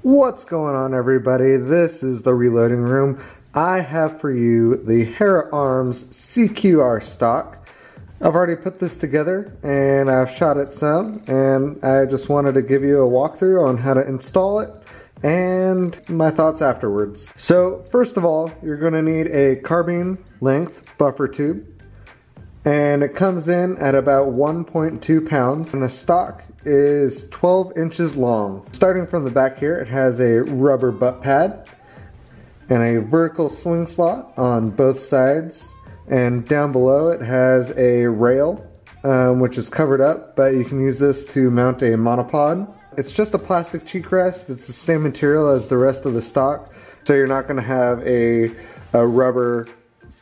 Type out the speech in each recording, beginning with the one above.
What's going on, everybody? This is the Reloading Room. I have for you the Hera Arms CQR stock. I've already put this together and I've shot it some, and I just wanted to give you a walkthrough on how to install it and my thoughts afterwards. So first of all, you're going to need a carbine length buffer tube, and it comes in at about 1.2 pounds, and the stock is 12 inches long. Starting from the back here, it has a rubber butt pad and a vertical sling slot on both sides, and down below it has a rail which is covered up, but you can use this to mount a monopod. It's just a plastic cheek rest. It's the same material as the rest of the stock, so you're not going to have a rubber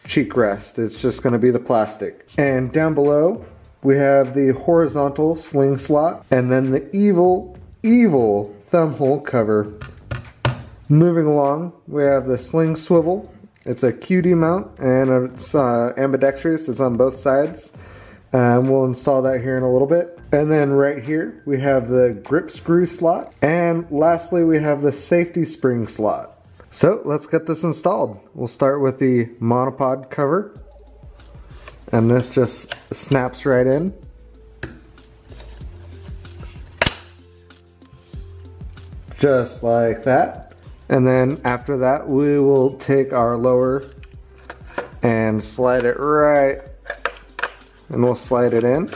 cheek rest. It's just going to be the plastic. And down below we have the horizontal sling slot, and then the evil thumb hole cover. Moving along, we have the sling swivel. It's a QD mount, and it's ambidextrous. It's on both sides. We'll install that here in a little bit. And then right here we have the grip screw slot, and lastly we have the safety spring slot. So let's get this installed. We'll start with the monopod cover, and this just snaps right in. Just like that. And then after that, we will take our lower and slide it right, and we'll slide it in.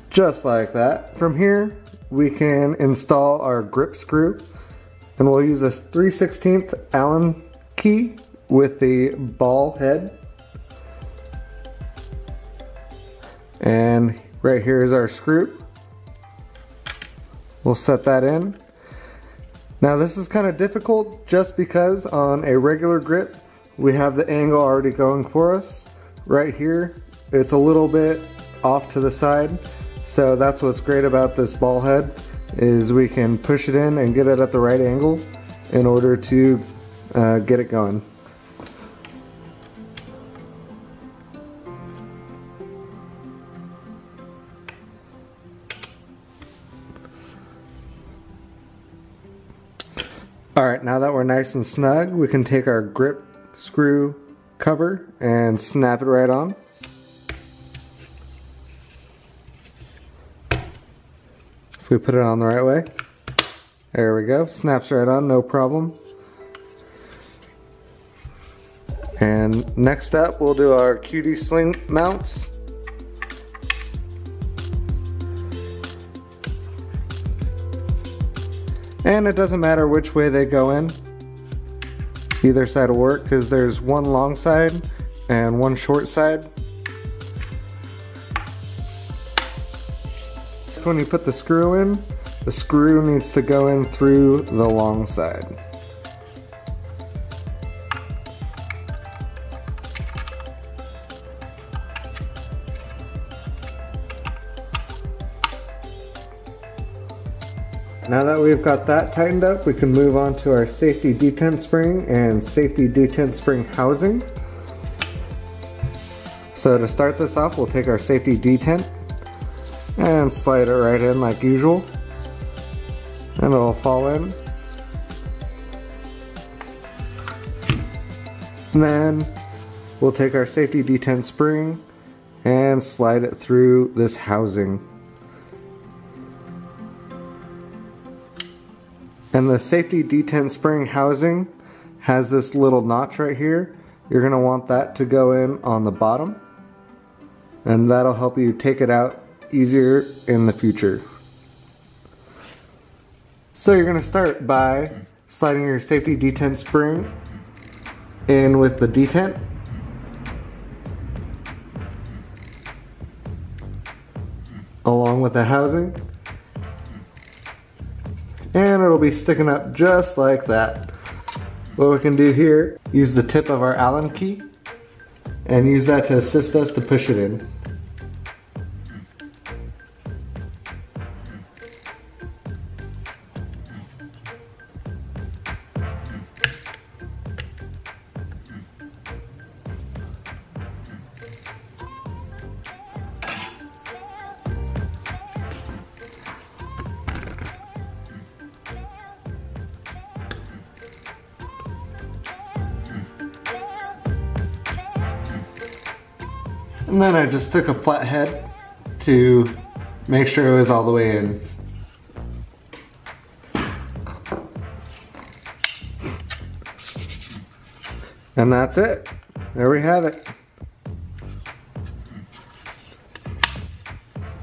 Just like that. From here, we can install our grip screw, and we'll use a 3/16 Allen key with the ball head. And right here is our screw. We'll set that in. Now this is kind of difficult just because on a regular grip we have the angle already going for us. Right here it's a little bit off to the side, so that's what's great about this ball head, is we can push it in and get it at the right angle in order to get it going. Alright, now that we're nice and snug, we can take our grip screw cover and snap it right on. If we put it on the right way. There we go, snaps right on, no problem. And next up, we'll do our QD sling mounts. And it doesn't matter which way they go in. Either side will work, because there's one long side and one short side. When you put the screw in, the screw needs to go in through the long side. Now that we've got that tightened up, we can move on to our safety detent spring and safety detent spring housing. So to start this off, we'll take our safety detent and slide it right in like usual, and it'll fall in. And then we'll take our safety detent spring and slide it through this housing. And the safety detent spring housing has this little notch right here. You're going to want that to go in on the bottom, and that'll help you take it out easier in the future. So you're going to start by sliding your safety detent spring in with the detent. Along with the housing. And it'll be sticking up just like that. What we can do here, use the tip of our Allen key and use that to assist us to push it in. And then I just took a flathead to make sure it was all the way in. And that's it. There we have it.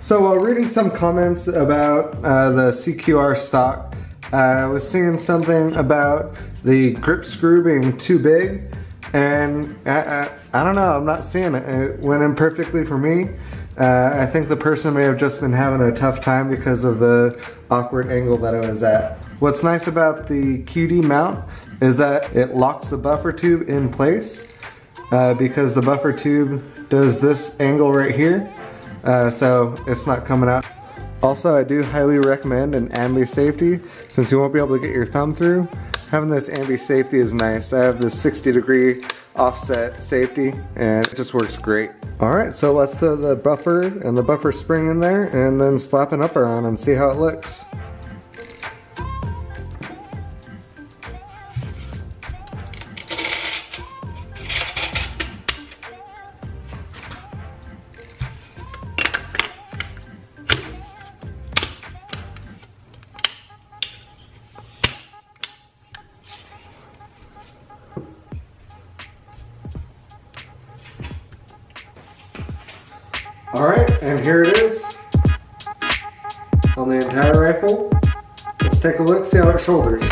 So while reading some comments about the CQR stock, I was seeing something about the grip screw being too big, and I don't know, I'm not seeing it. It went in perfectly for me. I think the person may have just been having a tough time because of the awkward angle that it was at. What's nice about the QD mount is that it locks the buffer tube in place because the buffer tube does this angle right here, so it's not coming out. Also, I do highly recommend an ambi safety since you won't be able to get your thumb through. Having this ambi safety is nice. I have this 60-degree offset safety and it just works great. Alright, so let's throw the buffer and the buffer spring in there and then slap an upper on and see how it looks. Alright, and here it is on the entire rifle. Let's take a look, see how it shoulders.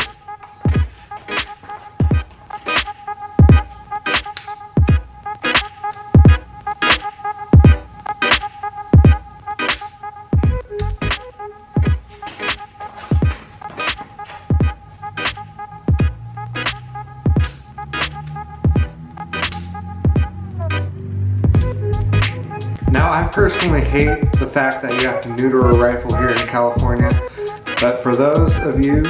Now, I personally hate the fact that you have to neuter a rifle here in California, but for those of you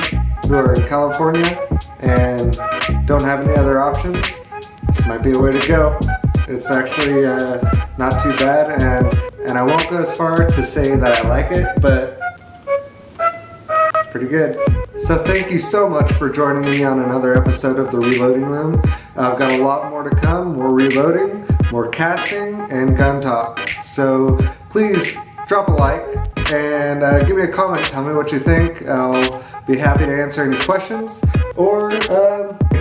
who are in California and don't have any other options, this might be a way to go. It's actually not too bad, and I won't go as far to say that I like it, but it's pretty good. So thank you so much for joining me on another episode of The Reloading Room. I've got a lot more to come, more reloading, more casting, and gun talk. So please drop a like and give me a comment. Tell me what you think. I'll be happy to answer any questions or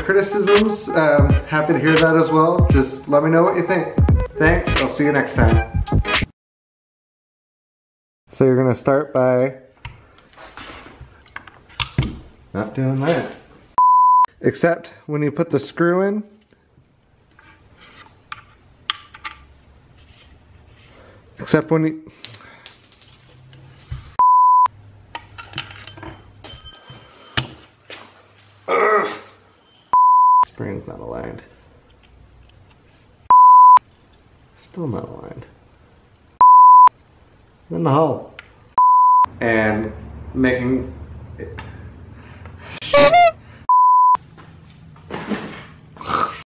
criticisms. Happy to hear that as well. Just let me know what you think. Thanks. I'll see you next time. So you're going to start by not doing that. Except when you put the screw in, except when you... Ugh. Spring's not aligned. Still not aligned. In the hole. And making it